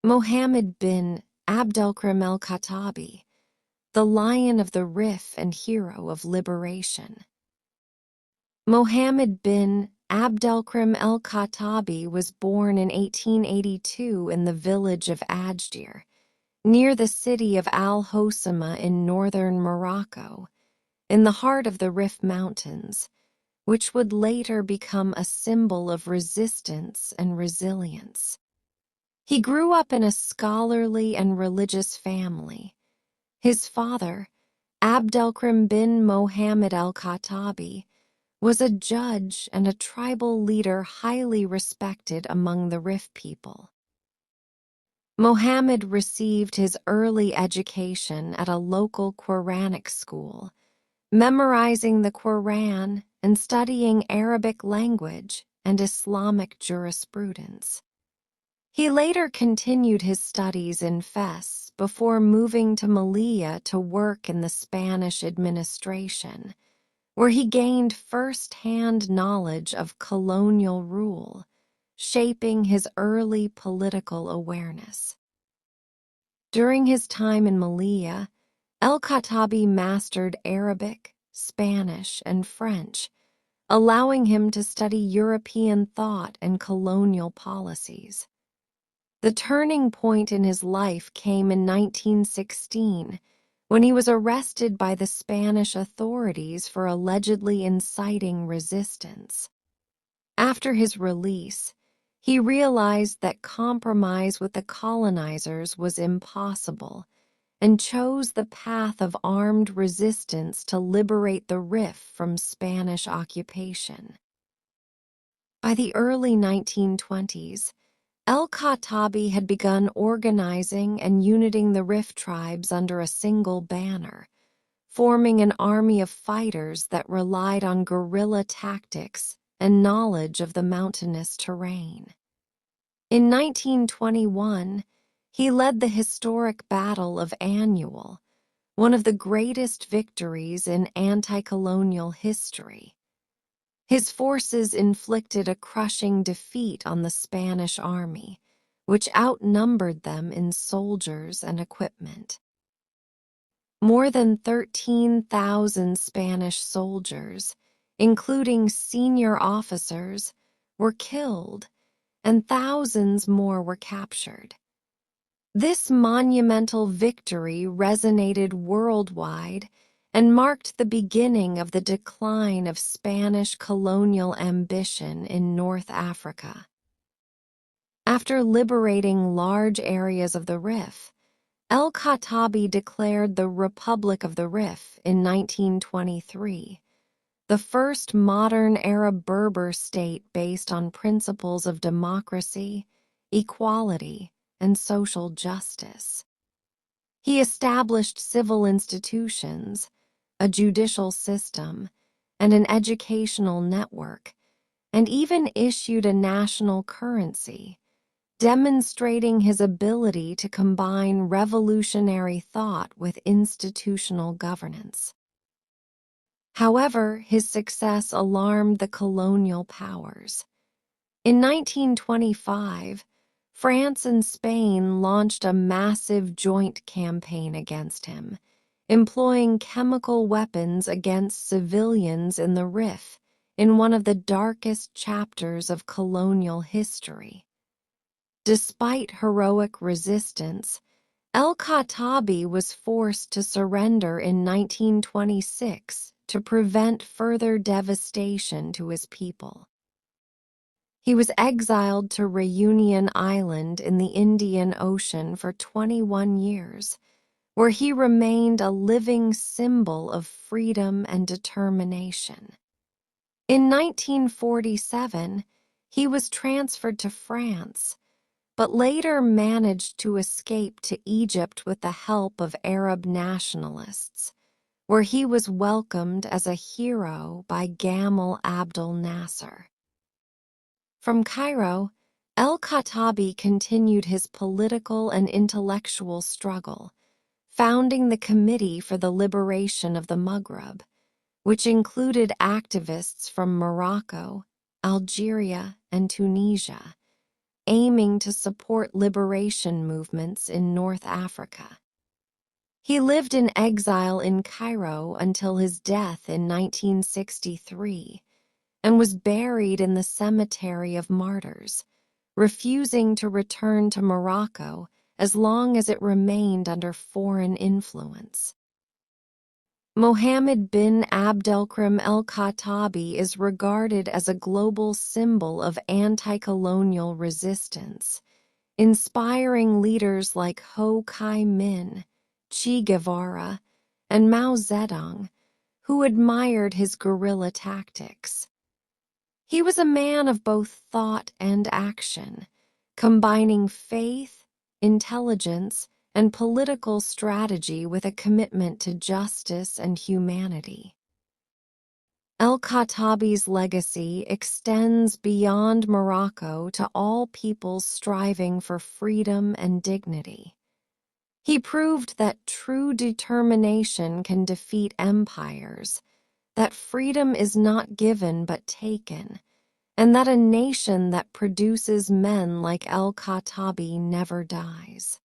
Mohammed bin Abdelkrim el-Khattabi, the Lion of the Rif and hero of liberation. Mohammed bin Abdelkrim el-Khattabi was born in 1882 in the village of Ajdir, near the city of Al-Hoceima in northern Morocco, in the heart of the Rif Mountains, which would later become a symbol of resistance and resilience. He grew up in a scholarly and religious family. His father, Abdelkrim bin Mohammed el-Khattabi, was a judge and a tribal leader highly respected among the Rif people. Mohammed received his early education at a local Quranic school, memorizing the Quran and studying Arabic language and Islamic jurisprudence. He later continued his studies in Fes before moving to Melilla to work in the Spanish administration, where he gained first-hand knowledge of colonial rule, shaping his early political awareness. During his time in Melilla, el-Khattabi mastered Arabic, Spanish, and French, allowing him to study European thought and colonial policies. The turning point in his life came in 1916, when he was arrested by the Spanish authorities for allegedly inciting resistance. After his release, he realized that compromise with the colonizers was impossible and chose the path of armed resistance to liberate the Rif from Spanish occupation. By the early 1920s, el-Khattabi had begun organizing and uniting the Rif tribes under a single banner, forming an army of fighters that relied on guerrilla tactics and knowledge of the mountainous terrain. In 1921, he led the historic Battle of Annual, one of the greatest victories in anti-colonial history. His forces inflicted a crushing defeat on the Spanish army, which outnumbered them in soldiers and equipment. More than 13,000 Spanish soldiers, including senior officers, were killed, and thousands more were captured. This monumental victory resonated worldwide and marked the beginning of the decline of Spanish colonial ambition in North Africa. After liberating large areas of the Rif, el-Khattabi declared the Republic of the Rif in 1923, the first modern Arab-Berber state based on principles of democracy, equality, and social justice. He established civil institutions, a judicial system, and an educational network, and even issued a national currency, demonstrating his ability to combine revolutionary thought with institutional governance. However, his success alarmed the colonial powers. In 1925, France and Spain launched a massive joint campaign against him, employing chemical weapons against civilians in the Rif in one of the darkest chapters of colonial history. Despite heroic resistance, el-Khattabi was forced to surrender in 1926 to prevent further devastation to his people. He was exiled to Reunion Island in the Indian Ocean for 21 years, where he remained a living symbol of freedom and determination. In 1947, he was transferred to France, but later managed to escape to Egypt with the help of Arab nationalists, where he was welcomed as a hero by Gamal Abdel Nasser. From Cairo, el-Khattabi continued his political and intellectual struggle, founding the Committee for the Liberation of the Maghreb, which included activists from Morocco, Algeria, and Tunisia, aiming to support liberation movements in North Africa. He lived in exile in Cairo until his death in 1963 and was buried in the Cemetery of Martyrs, refusing to return to Morocco as long as it remained under foreign influence. Mohammed bin Abdelkrim el-Khattabi is regarded as a global symbol of anti-colonial resistance, inspiring leaders like Ho Chi Minh, Che Guevara, and Mao Zedong, who admired his guerrilla tactics. He was a man of both thought and action, combining faith, intelligence, and political strategy with a commitment to justice and humanity. El-Khattabi's legacy extends beyond Morocco to all peoples striving for freedom and dignity. He proved that true determination can defeat empires, that freedom is not given but taken, and that a nation that produces men like El-Khattabi never dies.